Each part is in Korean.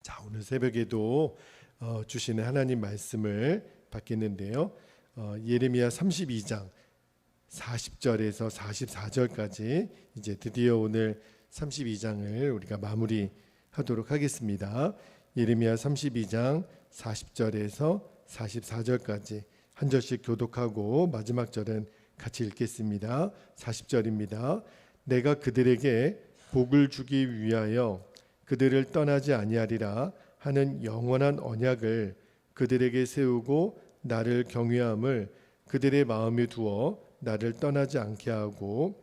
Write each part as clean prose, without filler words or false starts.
자, 오늘 새벽에도 주시는 하나님 말씀을 받겠는데요. 예레미야 32장 40절에서 44절까지 이제 드디어 오늘 32장을 우리가 마무리하도록 하겠습니다. 예레미야 32장 40절에서 44절까지 한 절씩 교독하고 마지막 절은 같이 읽겠습니다. 40절입니다. 내가 그들에게 복을 주기 위하여 그들을 떠나지 아니하리라 하는 영원한 언약을 그들에게 세우고 나를 경외함을 그들의 마음에 두어 나를 떠나지 않게 하고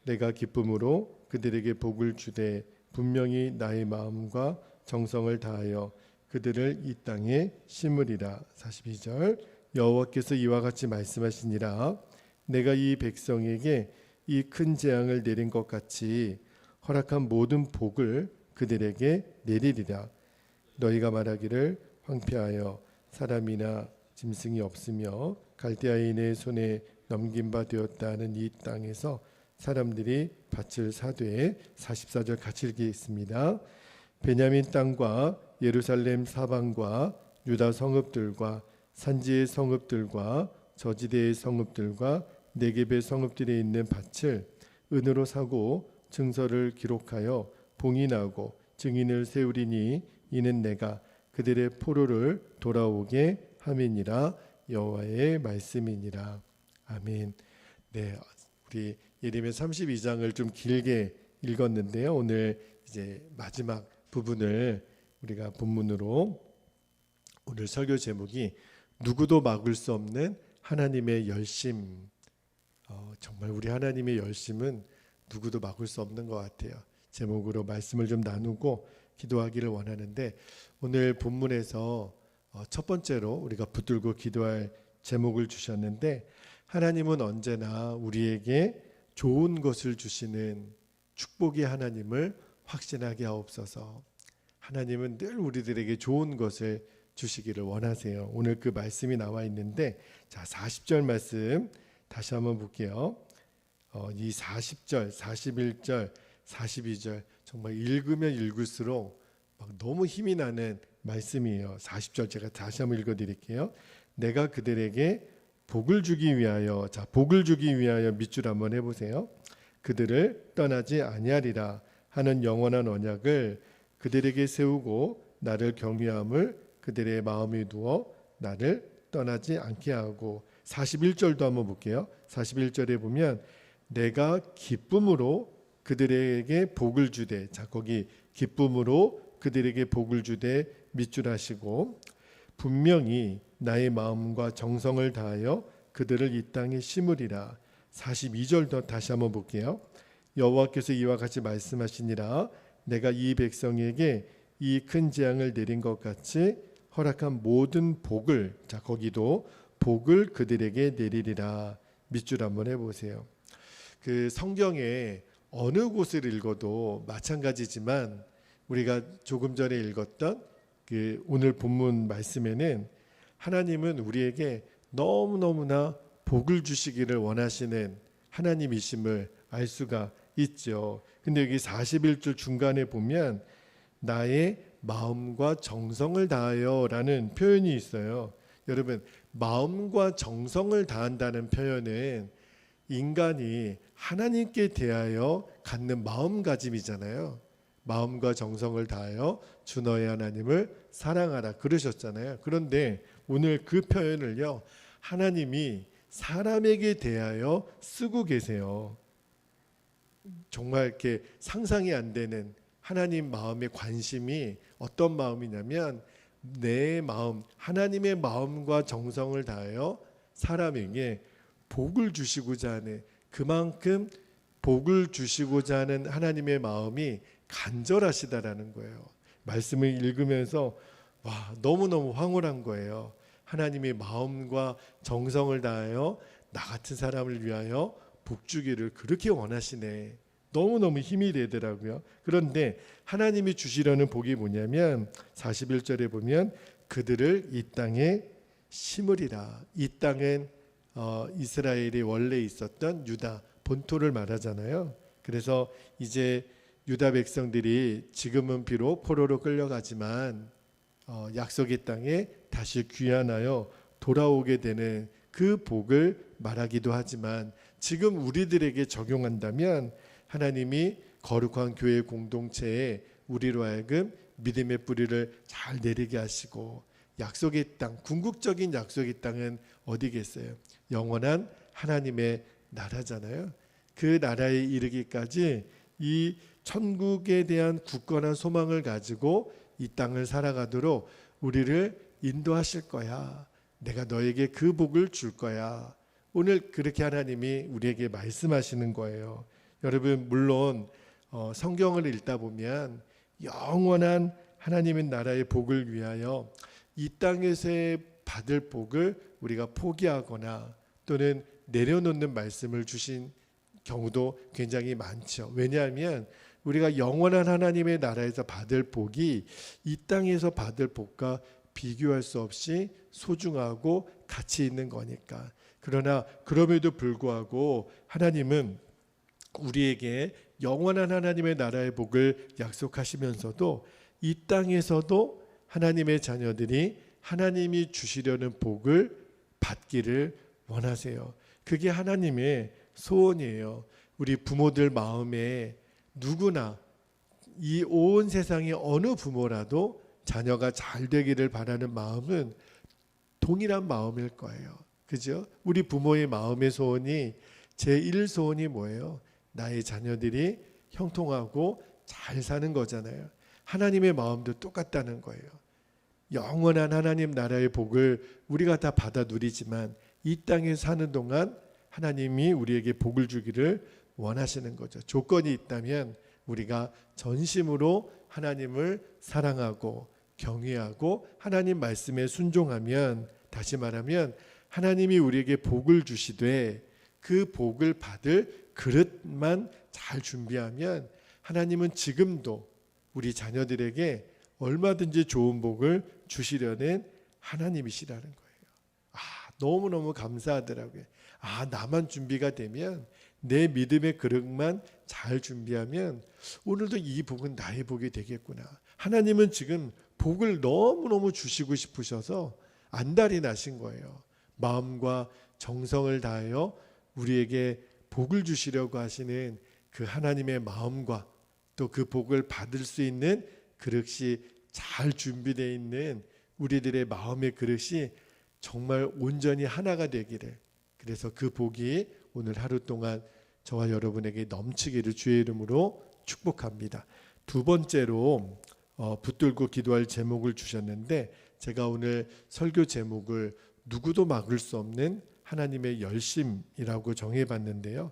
내가 기쁨으로 그들에게 복을 주되 분명히 나의 마음과 정성을 다하여 그들을 이 땅에 심으리라. 42절 여호와께서 이와 같이 말씀하시니라 내가 이 백성에게 이 큰 재앙을 내린 것 같이 허락한 모든 복을 그들에게 내리리라. 너희가 말하기를 황폐하여 사람이나 짐승이 없으며 갈대아인의 손에 넘긴 바 되었다 하는 이 땅에서 사람들이 밭을 사되 44절 같이 읽겠습니다. 베냐민 땅과 예루살렘 사방과 유다 성읍들과 산지의 성읍들과 저지대의 성읍들과 네겝의 성읍들에 있는 밭을 은으로 사고 증서를 기록하여 봉인하고 증인을 세우리니 이는 내가 그들의 포로를 돌아오게 함이니라. 여호와의 말씀이니라. 아멘. 네, 우리 예레미야 32장을 좀 길게 읽었는데요. 오늘 이제 마지막 부분을 우리가 본문으로 오늘 설교 제목이 누구도 막을 수 없는 하나님의 열심. 정말 우리 하나님의 열심은 누구도 막을 수 없는 것 같아요. 제목으로 말씀을 좀 나누고 기도하기를 원하는데 오늘 본문에서 첫 번째로 우리가 붙들고 기도할 제목을 주셨는데 하나님은 언제나 우리에게 좋은 것을 주시는 축복의 하나님을 확신하게 하옵소서. 하나님은 늘 우리들에게 좋은 것을 주시기를 원하세요. 오늘 그 말씀이 나와 있는데 자 40절 말씀 다시 한번 볼게요. 이 40절, 41절, 42절 정말 읽으면 읽을수록 막 너무 힘이 나는 말씀이에요. 40절 제가 다시 한번 읽어드릴게요. 내가 그들에게 복을 주기 위하여 자 복을 주기 위하여 밑줄 한번 해보세요. 그들을 떠나지 아니하리라 하는 영원한 언약을 그들에게 세우고 나를 경외함을 그들의 마음에 두어 나를 떠나지 않게 하고 41절도 한번 볼게요. 41절에 보면 내가 기쁨으로 그들에게 복을 주되 자 거기 기쁨으로 그들에게 복을 주되 밑줄 하시고 분명히 나의 마음과 정성을 다하여 그들을 이 땅에 심으리라. 42절도 다시 한번 볼게요. 여호와께서 이와 같이 말씀하시니라 내가 이 백성에게 이 큰 재앙을 내린 것 같이 허락한 모든 복을 자 거기도 복을 그들에게 내리리라. 밑줄 한번 해보세요. 그 성경에 어느 곳을 읽어도 마찬가지지만 우리가 조금 전에 읽었던 그 오늘 본문 말씀에는 하나님은 우리에게 너무너무나 복을 주시기를 원하시는 하나님이심을 알 수가 있죠. 근데 여기 41절 중간에 보면 나의 마음과 정성을 다하여 라는 표현이 있어요. 여러분 마음과 정성을 다한다는 표현은 인간이 하나님께 대하여 갖는 마음가짐이잖아요. 마음과 정성을 다하여 주 너의 하나님을 사랑하라 그러셨잖아요. 그런데 오늘 그 표현을요 하나님이 사람에게 대하여 쓰고 계세요. 정말 이렇게 상상이 안 되는 하나님 마음의 관심이 어떤 마음이냐면 내 마음 하나님의 마음과 정성을 다하여 사람에게 복을 주시고자 하는 그만큼 복을 주시고자 하는 하나님의 마음이 간절하시다라는 거예요. 말씀을 읽으면서 와 너무너무 황홀한 거예요. 하나님의 마음과 정성을 다하여 나 같은 사람을 위하여 복 주기를 그렇게 원하시네. 너무너무 힘이 되더라고요. 그런데 하나님이 주시려는 복이 뭐냐면 41절에 보면 그들을 이 땅에 심으리라. 이 땅은 이스라엘이 원래 있었던 유다 본토를 말하잖아요. 그래서 이제 유다 백성들이 지금은 비록 포로로 끌려가지만 약속의 땅에 다시 귀환하여 돌아오게 되는 그 복을 말하기도 하지만, 지금 우리들에게 적용한다면 하나님이 거룩한 교회 공동체에 우리로 하여금 믿음의 뿌리를 잘 내리게 하시고, 약속의 땅, 궁극적인 약속의 땅은 어디겠어요? 영원한 하나님의 나라잖아요. 그 나라에 이르기까지 이 천국에 대한 굳건한 소망을 가지고 이 땅을 살아가도록 우리를 인도하실 거야. 내가 너에게 그 복을 줄 거야. 오늘 그렇게 하나님이 우리에게 말씀하시는 거예요. 여러분, 물론 성경을 읽다 보면 영원한 하나님의 나라의 복을 위하여 이 땅에서의 받을 복을 우리가 포기하거나 또는 내려놓는 말씀을 주신 경우도 굉장히 많죠. 왜냐하면 우리가 영원한 하나님의 나라에서 받을 복이 이 땅에서 받을 복과 비교할 수 없이 소중하고 가치 있는 거니까. 그러나 그럼에도 불구하고 하나님은 우리에게 영원한 하나님의 나라의 복을 약속하시면서도 이 땅에서도 하나님의 자녀들이 하나님이 주시려는 복을 받기를 원하세요. 그게 하나님의 소원이에요. 우리 부모들 마음에 누구나, 이 온 세상의 어느 부모라도 자녀가 잘 되기를 바라는 마음은 동일한 마음일 거예요. 그죠? 우리 부모의 마음의 소원이, 제1소원이 뭐예요? 나의 자녀들이 형통하고 잘 사는 거잖아요. 하나님의 마음도 똑같다는 거예요. 영원한 하나님 나라의 복을 우리가 다 받아 누리지만 이 땅에 사는 동안 하나님이 우리에게 복을 주기를 원하시는 거죠. 조건이 있다면 우리가 전심으로 하나님을 사랑하고 경외하고 하나님 말씀에 순종하면, 다시 말하면 하나님이 우리에게 복을 주시되 그 복을 받을 그릇만 잘 준비하면 하나님은 지금도 우리 자녀들에게 얼마든지 좋은 복을 주시려는 하나님이시라는 거예요. 너무너무 감사하더라고요. 나만 준비가 되면, 내 믿음의 그릇만 잘 준비하면 오늘도 이 복은 나의 복이 되겠구나. 하나님은 지금 복을 너무너무 주시고 싶으셔서 안달이 나신 거예요. 마음과 정성을 다하여 우리에게 복을 주시려고 하시는 그 하나님의 마음과 또 그 복을 받을 수 있는 그릇이 잘 준비되어 있는 우리들의 마음의 그릇이 정말 온전히 하나가 되기를, 그래서 그 복이 오늘 하루 동안 저와 여러분에게 넘치기를 주의 이름으로 축복합니다. 두 번째로 붙들고 기도할 제목을 주셨는데, 제가 오늘 설교 제목을 누구도 막을 수 없는 하나님의 열심이라고 정해봤는데요.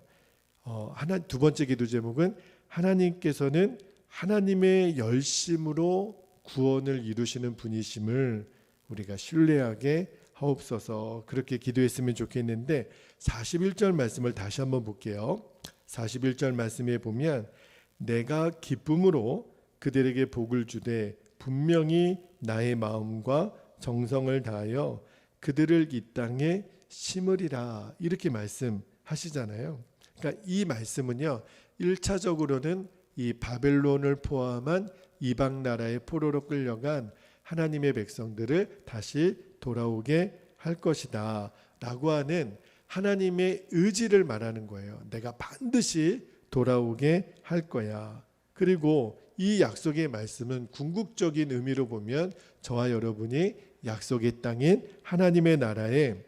두 번째 기도 제목은 하나님께서는 하나님의 열심으로 구원을 이루시는 분이심을 우리가 신뢰하게 하옵소서, 그렇게 기도했으면 좋겠는데, 41절 말씀을 다시 한번 볼게요. 41절 말씀에 보면 내가 기쁨으로 그들에게 복을 주되 분명히 나의 마음과 정성을 다하여 그들을 이 땅에 심으리라, 이렇게 말씀하시잖아요. 그러니까 이 말씀은요, 1차적으로는 이 바벨론을 포함한 이방 나라의 포로로 끌려간 하나님의 백성들을 다시 돌아오게 할 것이다 라고 하는 하나님의 의지를 말하는 거예요. 내가 반드시 돌아오게 할 거야. 그리고 이 약속의 말씀은 궁극적인 의미로 보면 저와 여러분이 약속의 땅인 하나님의 나라에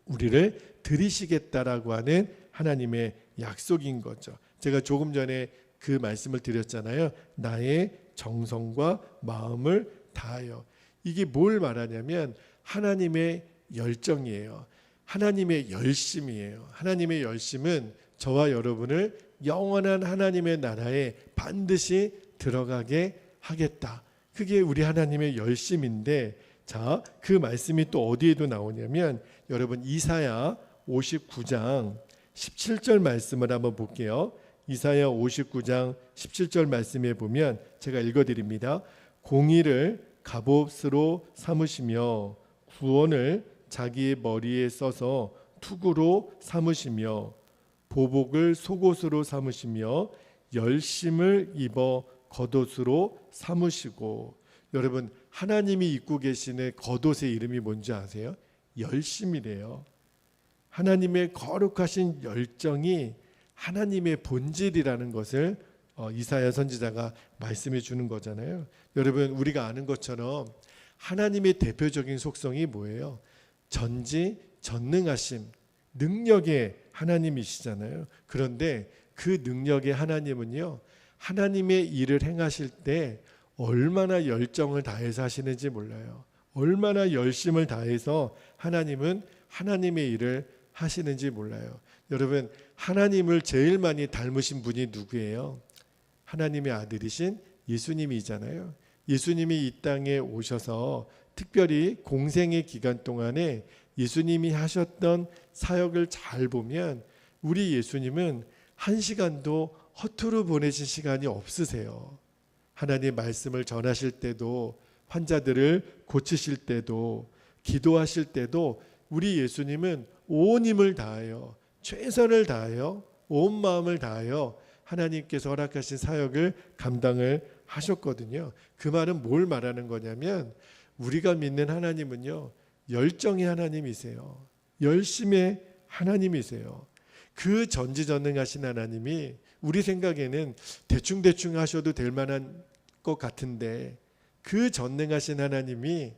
우리를 들이시겠다라고 하는 하나님의 약속인 거죠. 제가 조금 전에 그 말씀을 드렸잖아요. 나의 정성과 마음을 다하여. 이게 뭘 말하냐면 하나님의 열정이에요. 하나님의 열심이에요. 하나님의 열심은 저와 여러분을 영원한 하나님의 나라에 반드시 들어가게 하겠다. 그게 우리 하나님의 열심인데, 자, 그 말씀이 또 어디에도 나오냐면 여러분 이사야 59장 17절 말씀을 한번 볼게요. 이사야 59장 17절 말씀에 보면 제가 읽어드립니다. 공의를 갑옷으로 삼으시며 구원을 자기의 머리에 써서 투구로 삼으시며 보복을 속옷으로 삼으시며 열심을 입어 겉옷으로 삼으시고. 여러분, 하나님이 입고 계시는 겉옷의 이름이 뭔지 아세요? 열심이래요. 하나님의 거룩하신 열정이 하나님의 본질이라는 것을 이사야 선지자가 말씀해 주는 거잖아요. 여러분, 우리가 아는 것처럼 하나님의 대표적인 속성이 뭐예요? 전지전능하심, 능력의 하나님이시잖아요. 그런데 그 능력의 하나님은요, 하나님의 일을 행하실 때 얼마나 열정을 다해서 하시는지 몰라요. 얼마나 열심을 다해서 하나님은 하나님의 일을 하시는지 몰라요. 여러분, 하나님을 제일 많이 닮으신 분이 누구예요? 하나님의 아들이신 예수님이잖아요. 예수님이 이 땅에 오셔서 특별히 공생의 기간 동안에 예수님이 하셨던 사역을 잘 보면 우리 예수님은 한 시간도 허투루 보내신 시간이 없으세요. 하나님의 말씀을 전하실 때도, 환자들을 고치실 때도, 기도하실 때도 우리 예수님은 온 힘을 다하여, 최선을 다하여, 온 마음을 다하여 하나님께서 허락하신 사역을 감당을 하셨거든요. 그 말은 뭘 말하는 거냐면 우리가 믿는 하나님은요, 열정의 하나님이세요. 열심의 하나님이세요. 그 전지전능하신 하나님이 우리 생각에는 대충 하셔도 될 만한 것 같은데, 그 전능하신 하나님이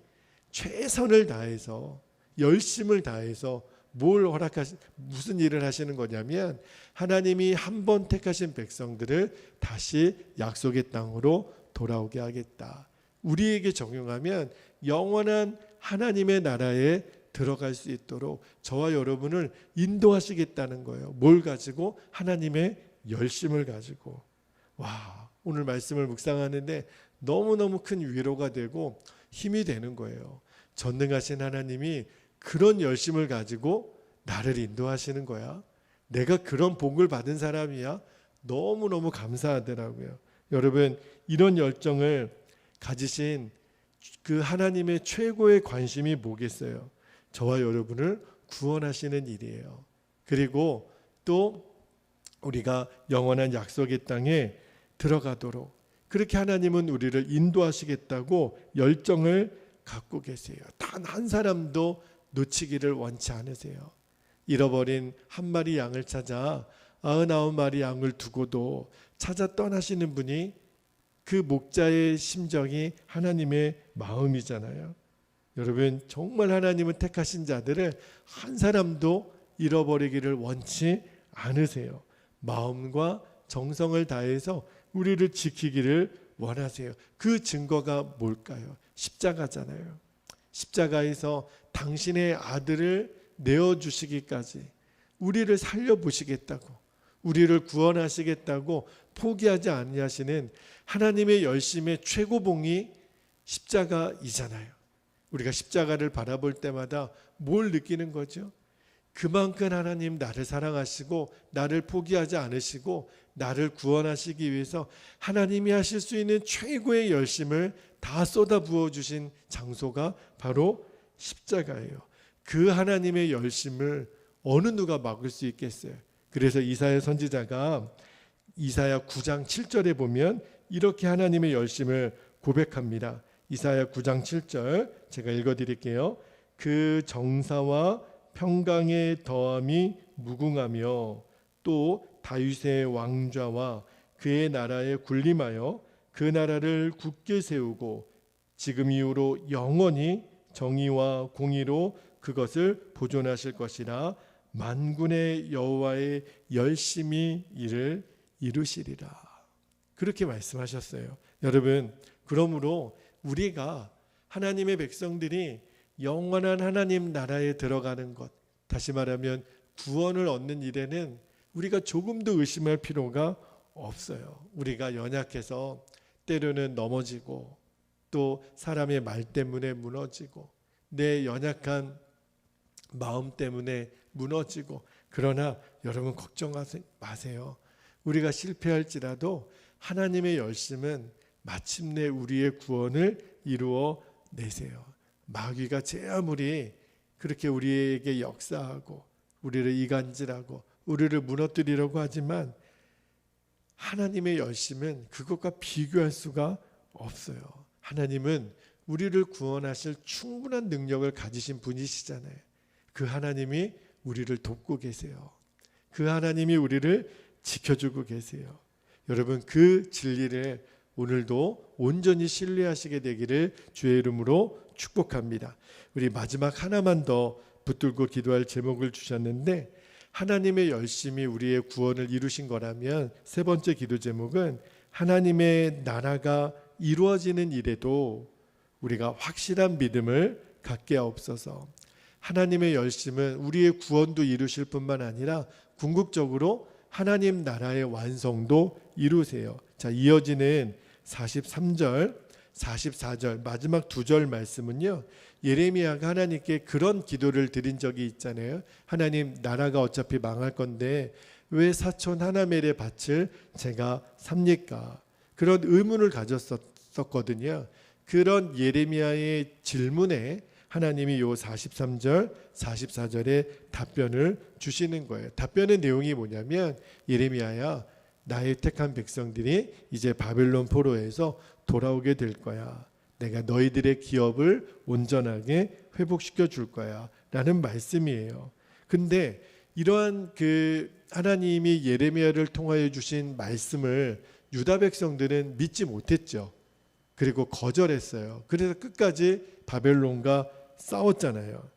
최선을 다해서, 열심을 다해서 무슨 일을 하시는 거냐면, 하나님이 한 번 택하신 백성들을 다시 약속의 땅으로 돌아오게 하겠다. 우리에게 적용하면 영원한 하나님의 나라에 들어갈 수 있도록 저와 여러분을 인도하시겠다는 거예요. 뭘 가지고? 하나님의 열심을 가지고. 와, 오늘 말씀을 묵상하는데 너무너무 큰 위로가 되고 힘이 되는 거예요. 전능하신 하나님이 그런 열심을 가지고 나를 인도하시는 거야. 내가 그런 복을 받은 사람이야. 너무너무 감사하더라고요. 여러분, 이런 열정을 가지신 그 하나님의 최고의 관심이 뭐겠어요? 저와 여러분을 구원하시는 일이에요. 그리고 또 우리가 영원한 약속의 땅에 들어가도록 그렇게 하나님은 우리를 인도하시겠다고 열정을 갖고 계세요. 단 한 사람도 놓치기를 원치 않으세요. 잃어버린 한 마리 양을 찾아 99마리 양을 두고도 찾아 떠나시는 분이, 그 목자의 심정이 하나님의 마음이잖아요. 여러분, 정말 하나님은 택하신 자들을 한 사람도 잃어버리기를 원치 않으세요. 마음과 정성을 다해서 우리를 지키기를 원하세요. 그 증거가 뭘까요? 십자가잖아요. 십자가에서 당신의 아들을 내어주시기까지 우리를 살려보시겠다고, 우리를 구원하시겠다고 포기하지 아니하시는 하나님의 열심의 최고봉이 십자가이잖아요. 우리가 십자가를 바라볼 때마다 뭘 느끼는 거죠? 그만큼 하나님 나를 사랑하시고 나를 포기하지 않으시고 나를 구원하시기 위해서 하나님이 하실 수 있는 최고의 열심을 다 쏟아 부어주신 장소가 바로 십자가예요. 그 하나님의 열심을 어느 누가 막을 수 있겠어요? 그래서 이사야 선지자가 이사야 9장 7절에 보면 이렇게 하나님의 열심을 고백합니다. 이사야 9장 7절 제가 읽어드릴게요. 그 정사와 평강의 더함이 무궁하며 또 다윗의 왕좌와 그의 나라에 군림하여 그 나라를 굳게 세우고 지금 이후로 영원히 정의와 공의로 그것을 보존하실 것이라. 만군의 여호와의 열심히 이를 이루시리라. 그렇게 말씀하셨어요. 여러분, 그러므로 우리가 하나님의 백성들이 영원한 하나님 나라에 들어가는 것, 다시 말하면 구원을 얻는 일에는 우리가 조금도 의심할 필요가 없어요. 우리가 연약해서 때로는 넘어지고 또 사람의 말 때문에 무너지고 내 연약한 마음 때문에 무너지고, 그러나 여러분 걱정하지 마세요. 우리가 실패할지라도 하나님의 열심은 마침내 우리의 구원을 이루어 내세요. 마귀가 제 아무리 그렇게 우리에게 역사하고 우리를 이간질하고 우리를 무너뜨리려고 하지만 하나님의 열심은 그것과 비교할 수가 없어요. 하나님은 우리를 구원하실 충분한 능력을 가지신 분이시잖아요. 그 하나님이 우리를 돕고 계세요. 그 하나님이 우리를 지켜주고 계세요. 여러분, 그 진리를 오늘도 온전히 신뢰하시게 되기를 주의 이름으로 축복합니다. 우리 마지막 하나만 더 붙들고 기도할 제목을 주셨는데, 하나님의 열심이 우리의 구원을 이루신 거라면 세 번째 기도 제목은 하나님의 나라가 이루어지는 일에도 우리가 확실한 믿음을 갖게 하옵소서. 하나님의 열심은 우리의 구원도 이루실 뿐만 아니라 궁극적으로 하나님 나라의 완성도 이루세요. 자, 이어지는 43절, 44절 마지막 두 절 말씀은요, 예레미야가 하나님께 그런 기도를 드린 적이 있잖아요. 하나님, 나라가 어차피 망할 건데 왜 사촌 하나멜의 밭을 제가 삽니까? 그런 의문을 가졌었거든요. 그런 예레미야의 질문에 하나님이 요 43절, 44절에 답변을 주시는 거예요. 답변의 내용이 뭐냐면, 예레미야야, 나의 택한 백성들이 이제 바벨론 포로에서 돌아오게 될 거야. 내가 너희들의 기업을 온전하게 회복시켜 줄 거야 라는 말씀이에요. 근데 이러한 그 하나님이 예레미야를 통하여 주신 말씀을 유다 백성들은 믿지 못했죠. 그리고 거절했어요. 그래서 끝까지 바벨론과 싸웠잖아요.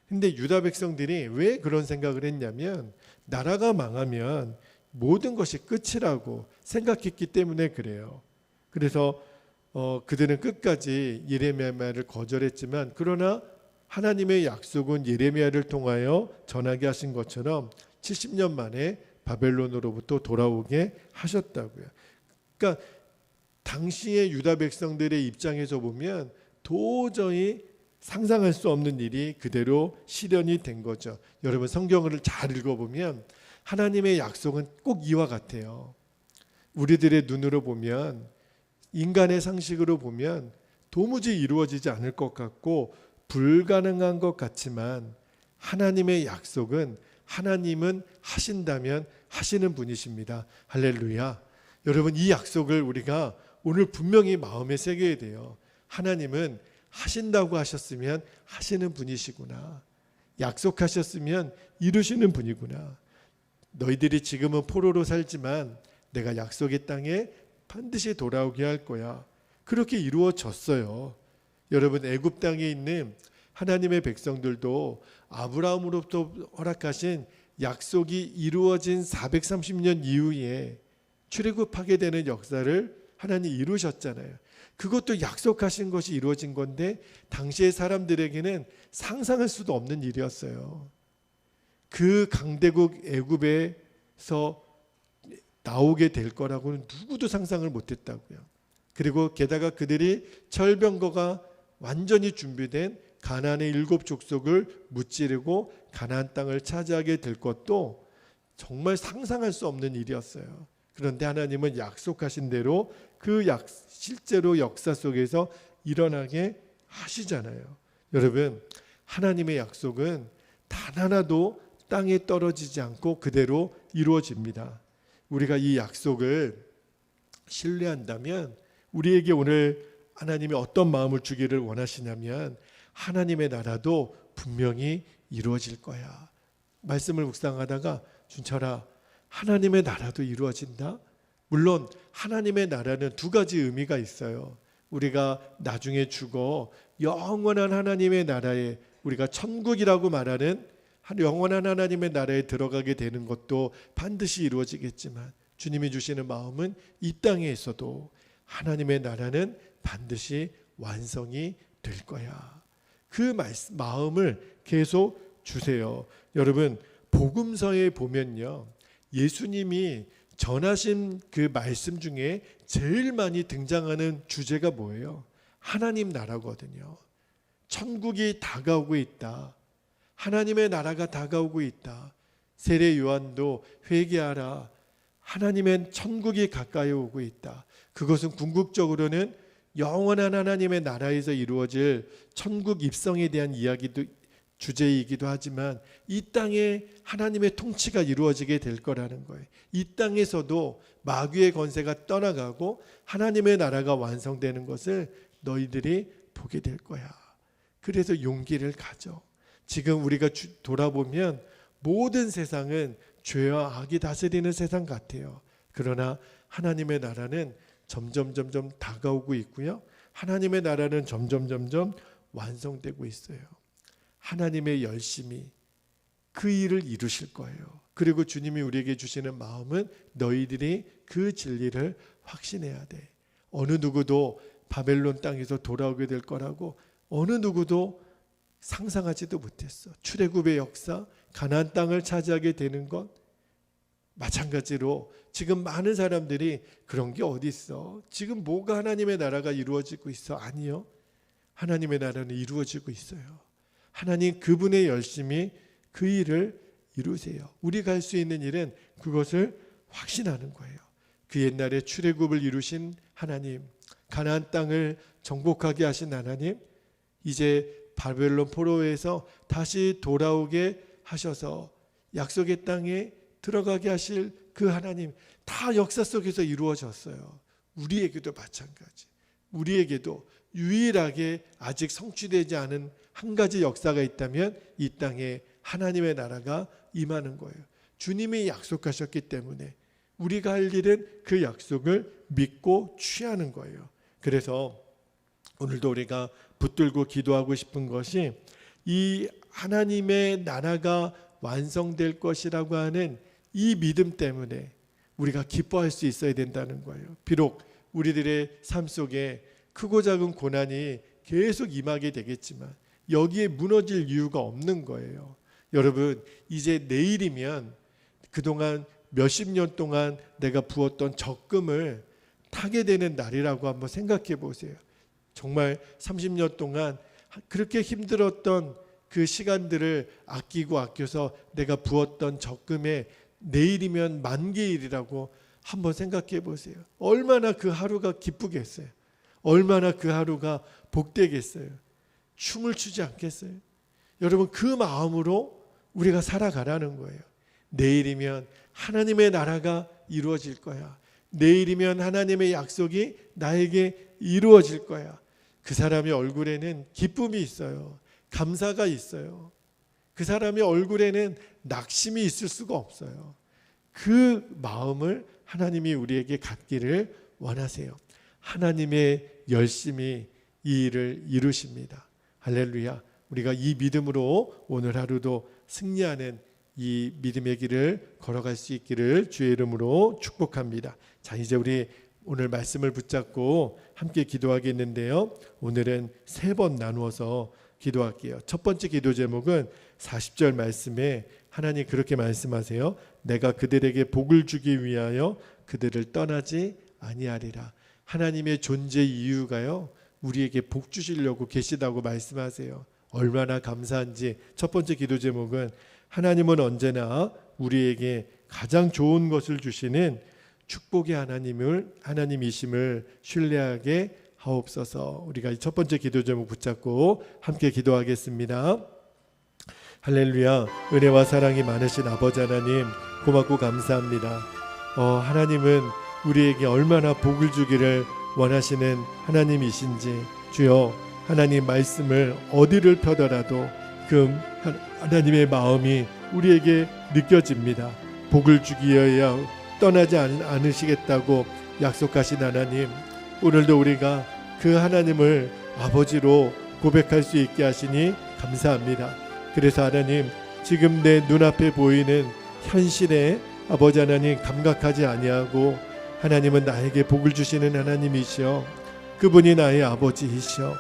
근데 유다 백성들이 왜 그런 생각을 했냐면, 나라가 망하면 모든 것이 끝이라고 생각했기 때문에 그래요. 그래서 그들은 끝까지 예레미야의 말을 거절했지만, 그러나 하나님의 약속은 예레미야를 통하여 전하게 하신 것처럼 70년 만에 바벨론으로부터 돌아오게 하셨다고요. 그러니까 당시의 유다 백성들의 입장에서 보면 도저히 상상할 수 없는 일이 그대로 실현이 된 거죠. 여러분, 성경을 잘 읽어보면 하나님의 약속은 꼭 이와 같아요. 우리들의 눈으로 보면, 인간의 상식으로 보면 도무지 이루어지지 않을 것 같고 불가능한 것 같지만, 하나님의 약속은 하나님은 하신다면 하시는 분이십니다. 할렐루야. 여러분, 이 약속을 우리가 오늘 분명히 마음에 새겨야 돼요. 하나님은 하신다고 하셨으면 하시는 분이시구나. 약속하셨으면 이루시는 분이구나. 너희들이 지금은 포로로 살지만 내가 약속의 땅에 반드시 돌아오게 할 거야. 그렇게 이루어졌어요. 여러분, 애굽 땅에 있는 하나님의 백성들도 아브라함으로부터 허락하신 약속이 이루어진 430년 이후에 출애굽하게 되는 역사를 하나님 이루셨잖아요. 그것도 약속하신 것이 이루어진 건데 당시의 사람들에게는 상상할 수도 없는 일이었어요. 그 강대국 애굽에서 나오게 될 거라고는 누구도 상상을 못했다고요. 그리고 게다가 그들이 철병거가 완전히 준비된 가나안의 7 족속을 무찌르고 가나안 땅을 차지하게 될 것도 정말 상상할 수 없는 일이었어요. 그런데 하나님은 약속하신 대로 실제로 역사 속에서 일어나게 하시잖아요. 여러분, 하나님의 약속은 단 하나도 땅에 떨어지지 않고 그대로 이루어집니다. 우리가 이 약속을 신뢰한다면 우리에게 오늘 하나님이 어떤 마음을 주기를 원하시냐면, 하나님의 나라도 분명히 이루어질 거야. 말씀을 묵상하다가, 준철아, 하나님의 나라도 이루어진다? 물론 하나님의 나라는 두 가지 의미가 있어요. 우리가 나중에 죽어 영원한 하나님의 나라에, 우리가 천국이라고 말하는 영원한 하나님의 나라에 들어가게 되는 것도 반드시 이루어지겠지만, 주님이 주시는 마음은 이 땅에서도 하나님의 나라는 반드시 완성이 될 거야. 그 마음을 계속 주세요. 여러분, 복음서에 보면요, 예수님이 전하신 그 말씀 중에 제일 많이 등장하는 주제가 뭐예요? 하나님 나라거든요. 천국이 다가오고 있다. 하나님의 나라가 다가오고 있다. 세례 요한도 회개하라. 하나님의 천국이 가까이 오고 있다. 그것은 궁극적으로는 영원한 하나님의 나라에서 이루어질 천국 입성에 대한 이야기도 주제이기도 하지만 이 땅에 하나님의 통치가 이루어지게 될 거라는 거예요. 이 땅에서도 마귀의 권세가 떠나가고 하나님의 나라가 완성되는 것을 너희들이 보게 될 거야. 그래서 용기를 가져. 지금 우리가 돌아보면 모든 세상은 죄와 악이 다스리는 세상 같아요. 그러나 하나님의 나라는 점점 다가오고 있고요. 하나님의 나라는 점점 완성되고 있어요. 하나님의 열심히 그 일을 이루실 거예요. 그리고 주님이 우리에게 주시는 마음은 너희들이 그 진리를 확신해야 돼. 어느 누구도 바벨론 땅에서 돌아오게 될 거라고 어느 누구도 상상하지도 못했어. 출애굽의 역사, 가나안 땅을 차지하게 되는 것 마찬가지로 지금 많은 사람들이 그런 게 어디 있어? 지금 뭐가 하나님의 나라가 이루어지고 있어? 아니요. 하나님의 나라는 이루어지고 있어요. 하나님 그분의 열심히 그 일을 이루세요. 우리가 할 수 있는 일은 그것을 확신하는 거예요. 그 옛날에 출애굽을 이루신 하나님, 가나안 땅을 정복하게 하신 하나님, 이제 바벨론 포로에서 다시 돌아오게 하셔서 약속의 땅에 들어가게 하실 그 하나님, 다 역사 속에서 이루어졌어요. 우리에게도 마찬가지. 우리에게도 유일하게 아직 성취되지 않은 한 가지 역사가 있다면 이 땅에 하나님의 나라가 임하는 거예요. 주님이 약속하셨기 때문에 우리가 할 일은 그 약속을 믿고 취하는 거예요. 그래서 오늘도 우리가 붙들고 기도하고 싶은 것이 이 하나님의 나라가 완성될 것이라고 하는 이 믿음 때문에 우리가 기뻐할 수 있어야 된다는 거예요. 비록 우리들의 삶 속에 크고 작은 고난이 계속 임하게 되겠지만 여기에 무너질 이유가 없는 거예요. 여러분, 이제 내일이면 그동안 몇십 년 동안 내가 부었던 적금을 타게 되는 날이라고 한번 생각해 보세요. 정말 30년 동안 그렇게 힘들었던 그 시간들을 아껴서 내가 부었던 적금에 내일이면 만개일이라고 한번 생각해 보세요. 얼마나 그 하루가 기쁘겠어요. 얼마나 그 하루가 복되겠어요. 춤을 추지 않겠어요. 여러분, 그 마음으로 우리가 살아가라는 거예요. 내일이면 하나님의 나라가 이루어질 거야. 내일이면 하나님의 약속이 나에게 이루어질 거야. 그 사람의 얼굴에는 기쁨이 있어요. 감사가 있어요. 그 사람의 얼굴에는 낙심이 있을 수가 없어요. 그 마음을 하나님이 우리에게 갖기를 원하세요. 하나님의 열심히 이 일을 이루십니다. 할렐루야. 우리가 이 믿음으로 오늘 하루도 승리하는 이 믿음의 길을 걸어갈 수 있기를 주의 이름으로 축복합니다. 자, 이제 우리 오늘 말씀을 붙잡고 함께 기도하겠는데요. 오늘은 3번 나누어서 기도할게요. 첫 번째 기도 제목은 40절 말씀에 하나님 그렇게 말씀하세요. 내가 그들에게 복을 주기 위하여 그들을 떠나지 아니하리라. 하나님의 존재 이유가요, 우리에게 복 주시려고 계시다고 말씀하세요. 얼마나 감사한지. 첫 번째 기도 제목은 하나님은 언제나 우리에게 가장 좋은 것을 주시는 축복의 하나님이심을 신뢰하게 하옵소서. 우리가 첫 번째 기도 제목 붙잡고 함께 기도하겠습니다. 할렐루야. 은혜와 사랑이 많으신 아버지 하나님, 고맙고 감사합니다. 하나님은 우리에게 얼마나 복을 주기를 원하시는 하나님이신지, 주여, 하나님 말씀을 어디를 펴더라도 그 하나님의 마음이 우리에게 느껴집니다. 복을 주기 위하여 떠나지 않으시겠다고 약속하신 하나님, 오늘도 우리가 그 하나님을 아버지로 고백할 수 있게 하시니 감사합니다. 그래서 하나님, 지금 내 눈앞에 보이는 현실에 아버지 하나님 감각하지 아니하고, 하나님은 나에게 복을 주시는 하나님이시여, 그분이 나의 아버지이시여,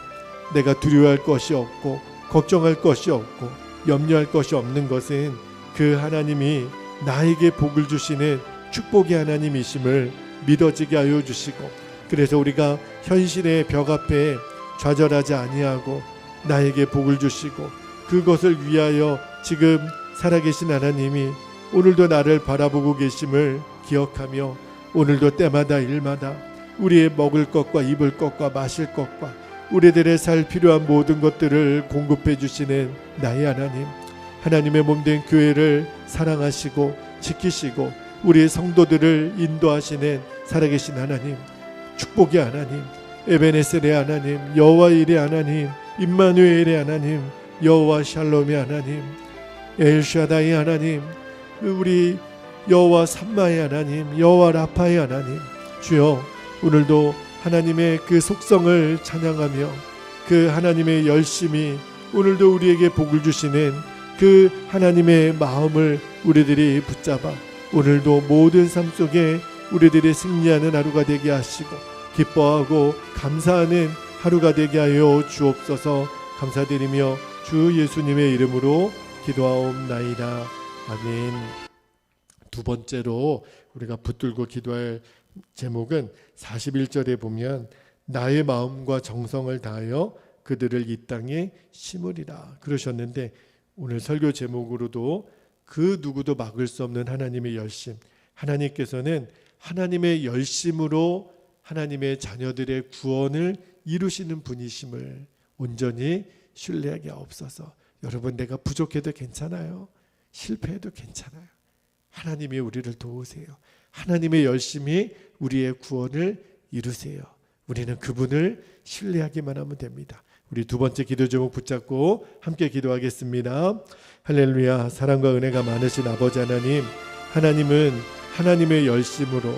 내가 두려워할 것이 없고 걱정할 것이 없고 염려할 것이 없는 것은 그 하나님이 나에게 복을 주시는 축복의 하나님이심을 믿어지게 하여 주시고, 그래서 우리가 현실의 벽 앞에 좌절하지 아니하고 나에게 복을 주시고 그것을 위하여 지금 살아계신 하나님이 오늘도 나를 바라보고 계심을 기억하며, 오늘도 때마다 일마다 우리의 먹을 것과 입을 것과 마실 것과 우리들의 살 필요한 모든 것들을 공급해 주시는 나의 하나님, 하나님의 몸된 교회를 사랑하시고 지키시고 우리 성도들을 인도하시는 살아계신 하나님, 축복의 하나님, 에베네셀의 하나님, 여호와 일의 하나님, 임마누엘의 하나님, 여호와 샬롬의 하나님, 엘샤다의 하나님, 우리 여호와 삼마의 하나님, 여호와 라파의 하나님, 주여 오늘도 하나님의 그 속성을 찬양하며 그 하나님의 열심이 오늘도 우리에게 복을 주시는 그 하나님의 마음을 우리들이 붙잡아 오늘도 모든 삶 속에 우리들이 승리하는 하루가 되게 하시고 기뻐하고 감사하는 하루가 되게 하여 주옵소서. 감사드리며 주 예수님의 이름으로 기도하옵나이다. 아멘. 두 번째로 우리가 붙들고 기도할 제목은 41절에 보면 나의 마음과 정성을 다하여 그들을 이 땅에 심으리라 그러셨는데, 오늘 설교 제목으로도 그 누구도 막을 수 없는 하나님의 열심, 하나님께서는 하나님의 열심으로 하나님의 자녀들의 구원을 이루시는 분이심을 온전히 신뢰하게 하옵소서. 여러분, 내가 부족해도 괜찮아요. 실패해도 괜찮아요. 하나님이 우리를 도우세요. 하나님의 열심이 우리의 구원을 이루세요. 우리는 그분을 신뢰하기만 하면 됩니다. 우리 두 번째 기도 제목 붙잡고 함께 기도하겠습니다. 할렐루야. 사랑과 은혜가 많으신 아버지 하나님, 하나님은 하나님의 열심으로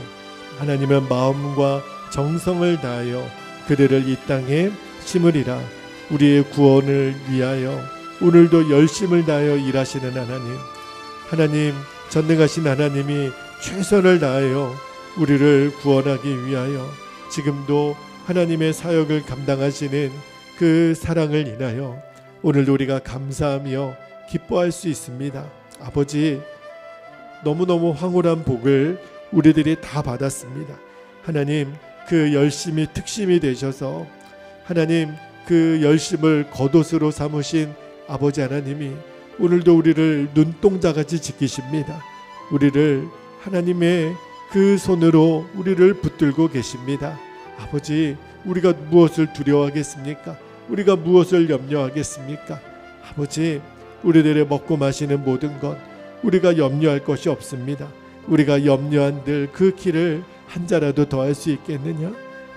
하나님의 마음과 정성을 다하여 그들을 이 땅에 심으리라. 우리의 구원을 위하여 오늘도 열심을 다하여 일하시는 하나님, 하나님 전능하신 하나님이 최선을 다하여 우리를 구원하기 위하여 지금도 하나님의 사역을 감당하시는 그 사랑을 인하여 오늘도 우리가 감사하며 기뻐할 수 있습니다. 아버지, 너무너무 황홀한 복을 우리들이 다 받았습니다. 하나님, 그 열심이 특심이 되셔서 하나님 그 열심을 겉옷으로 삼으신 아버지 하나님이 오늘도 우리를 눈동자같이 지키십니다. 우리를 하나님의 그 손으로 우리를 붙들고 계십니다. 아버지, 우리가 무엇을 두려워하겠습니까? 우리가 무엇을 염려하겠습니까? 아버지, 우리들의 먹고 마시는 모든 것 우리가 염려할 것이 없습니다. 우리가 염려한들 그 길을 한 자라도 더할 수 있겠느냐?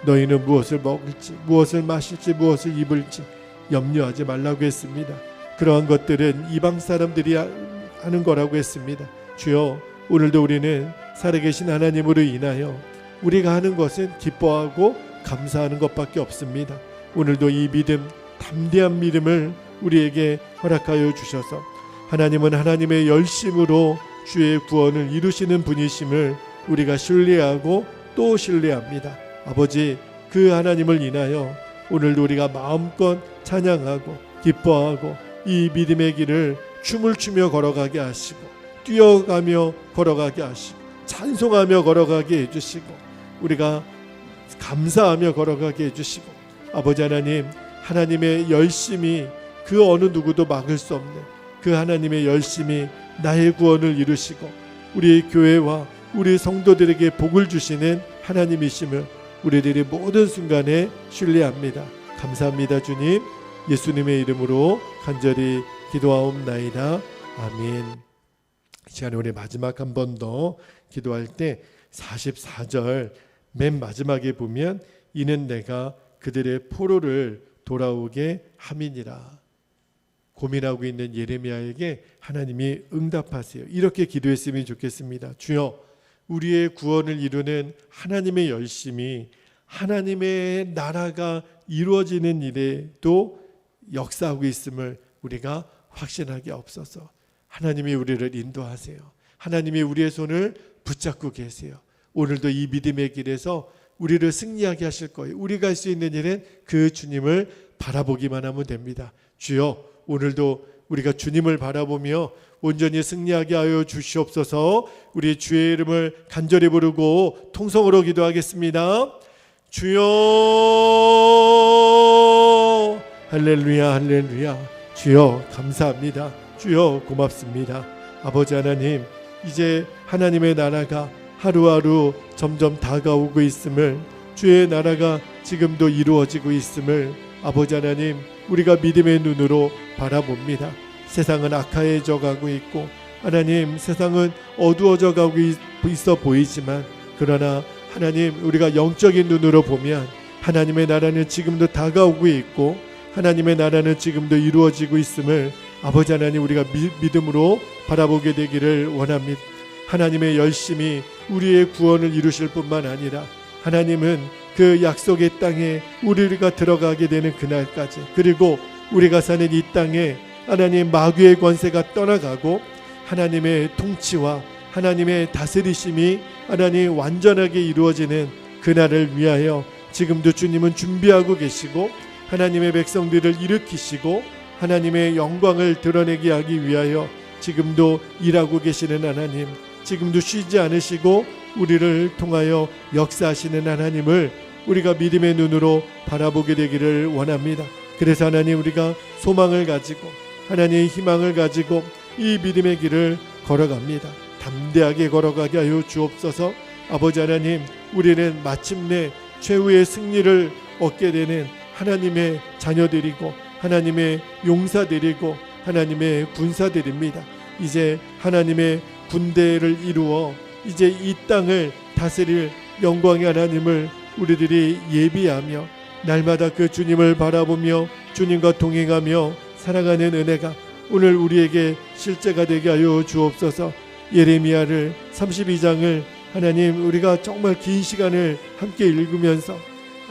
너희는 무엇을 먹을지, 무엇을 마실지, 무엇을 입을지 염려하지 말라고 했습니다. 그러한 것들은 이방 사람들이 하는 거라고 했습니다. 주여, 오늘도 우리는 살아계신 하나님으로 인하여 우리가 하는 것은 기뻐하고 감사하는 것밖에 없습니다. 오늘도 이 믿음, 담대한 믿음을 우리에게 허락하여 주셔서 하나님은 하나님의 열심으로 주의 구원을 이루시는 분이심을 우리가 신뢰하고 또 신뢰합니다. 아버지, 그 하나님을 인하여 오늘도 우리가 마음껏 찬양하고 기뻐하고 이 믿음의 길을 춤을 추며 걸어가게 하시고 뛰어가며 걸어가게 하시고 찬송하며 걸어가게 해주시고 우리가 감사하며 걸어가게 해주시고, 아버지 하나님, 하나님의 열심이 그 어느 누구도 막을 수 없는 그 하나님의 열심이 나의 구원을 이루시고 우리 교회와 우리 성도들에게 복을 주시는 하나님이심을 우리들이 모든 순간에 신뢰합니다. 감사합니다. 주님, 예수님의 이름으로 간절히 기도하옵나이다. 아멘. 이 시간에 우리 마지막 한 번 더 기도할 때 44절 맨 마지막에 보면 이는 내가 그들의 포로를 돌아오게 함이니라. 고민하고 있는 예레미야에게 하나님이 응답하세요. 이렇게 기도했으면 좋겠습니다. 주여, 우리의 구원을 이루는 하나님의 열심이 하나님의 나라가 이루어지는 일에도 역사하고 있음을 우리가 확신하게 없어서 하나님이 우리를 인도하세요. 하나님이 우리의 손을 붙잡고 계세요. 오늘도 이 믿음의 길에서 우리를 승리하게 하실 거예요. 우리가 할 수 있는 일은 그 주님을 바라보기만 하면 됩니다. 주여, 오늘도 우리가 주님을 바라보며 온전히 승리하게 하여 주시옵소서. 우리 주의 이름을 간절히 부르고 통성으로 기도하겠습니다. 주여, 할렐루야, 할렐루야. 주여, 감사합니다. 주여, 고맙습니다. 아버지 하나님, 이제 하나님의 나라가 하루하루 점점 다가오고 있음을, 주의 나라가 지금도 이루어지고 있음을 아버지 하나님, 우리가 믿음의 눈으로 바라봅니다. 세상은 악화해져 가고 있고 하나님, 세상은 어두워져 가고 있어 보이지만, 그러나 하나님, 우리가 영적인 눈으로 보면 하나님의 나라는 지금도 다가오고 있고 하나님의 나라는 지금도 이루어지고 있음을 아버지 하나님, 우리가 믿음으로 바라보게 되기를 원합니다. 하나님의 열심히 우리의 구원을 이루실 뿐만 아니라 하나님은 그 약속의 땅에 우리가 들어가게 되는 그날까지, 그리고 우리가 사는 이 땅에 하나님 마귀의 권세가 떠나가고 하나님의 통치와 하나님의 다스리심이 하나님 완전하게 이루어지는 그날을 위하여 지금도 주님은 준비하고 계시고 하나님의 백성들을 일으키시고 하나님의 영광을 드러내게 하기 위하여 지금도 일하고 계시는 하나님, 지금도 쉬지 않으시고 우리를 통하여 역사하시는 하나님을 우리가 믿음의 눈으로 바라보게 되기를 원합니다. 그래서 하나님, 우리가 소망을 가지고 하나님의 희망을 가지고 이 믿음의 길을 걸어갑니다. 담대하게 걸어가게 하여 주옵소서. 아버지 하나님, 우리는 마침내 최후의 승리를 얻게 되는 하나님의 자녀들이고 하나님의 용사들이고 하나님의 군사들입니다. 이제 하나님의 군대를 이루어 이제 이 땅을 다스릴 영광의 하나님을 우리들이 예비하며 날마다 그 주님을 바라보며 주님과 동행하며 살아가는 은혜가 오늘 우리에게 실제가 되게 하여 주옵소서. 예레미야를 32장을 하나님, 우리가 정말 긴 시간을 함께 읽으면서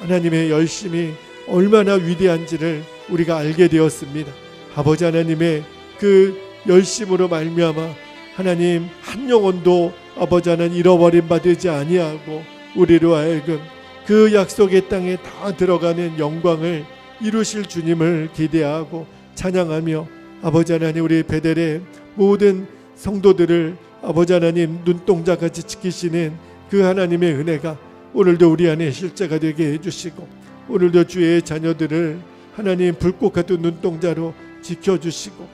하나님의 열심이 얼마나 위대한지를 우리가 알게 되었습니다. 아버지 하나님의 그 열심으로 말미암아 하나님, 한 영혼도 아버지 하나님 잃어버림 받지 아니하고 우리로 하여금 그 약속의 땅에 다 들어가는 영광을 이루실 주님을 기대하고 찬양하며 아버지 하나님, 우리 베델의 모든 성도들을 아버지 하나님 눈동자같이 지키시는 그 하나님의 은혜가 오늘도 우리 안에 실제가 되게 해주시고 오늘도 주의 자녀들을 하나님 불꽃 같은 눈동자로 지켜주시고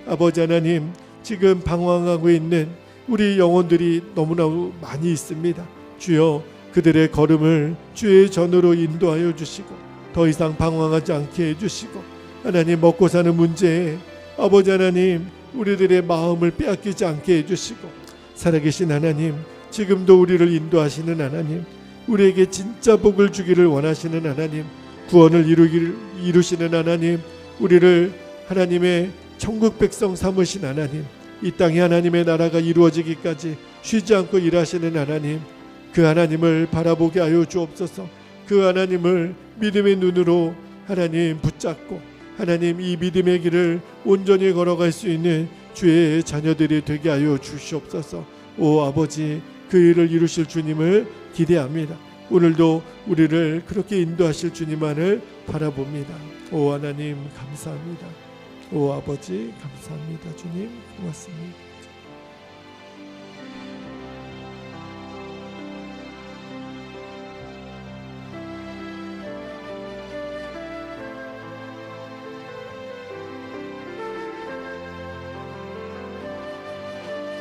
아버지 하나님, 지금 방황하고 있는 우리 영혼들이 너무나 많이 있습니다. 주여, 그들의 걸음을 주의 전으로 인도하여 주시고 더 이상 방황하지 않게 해주시고 하나님, 먹고 사는 문제에 아버지 하나님 우리들의 마음을 빼앗기지 않게 해주시고 살아계신 하나님, 지금도 우리를 인도하시는 하나님, 우리에게 진짜 복을 주기를 원하시는 하나님, 구원을 이루시는 하나님, 우리를 하나님의 천국 백성 삼으신 하나님, 이 땅에 하나님의 나라가 이루어지기까지 쉬지 않고 일하시는 하나님, 그 하나님을 바라보게 하여 주옵소서. 그 하나님을 믿음의 눈으로 하나님 붙잡고 하나님, 이 믿음의 길을 온전히 걸어갈 수 있는 주의 자녀들이 되게 하여 주시옵소서. 오 아버지, 그 일을 이루실 주님을 기대합니다. 오늘도 우리를 그렇게 인도하실 주님만을 바라봅니다. 오 하나님 감사합니다. 오 아버지 감사합니다. 주님 고맙습니다.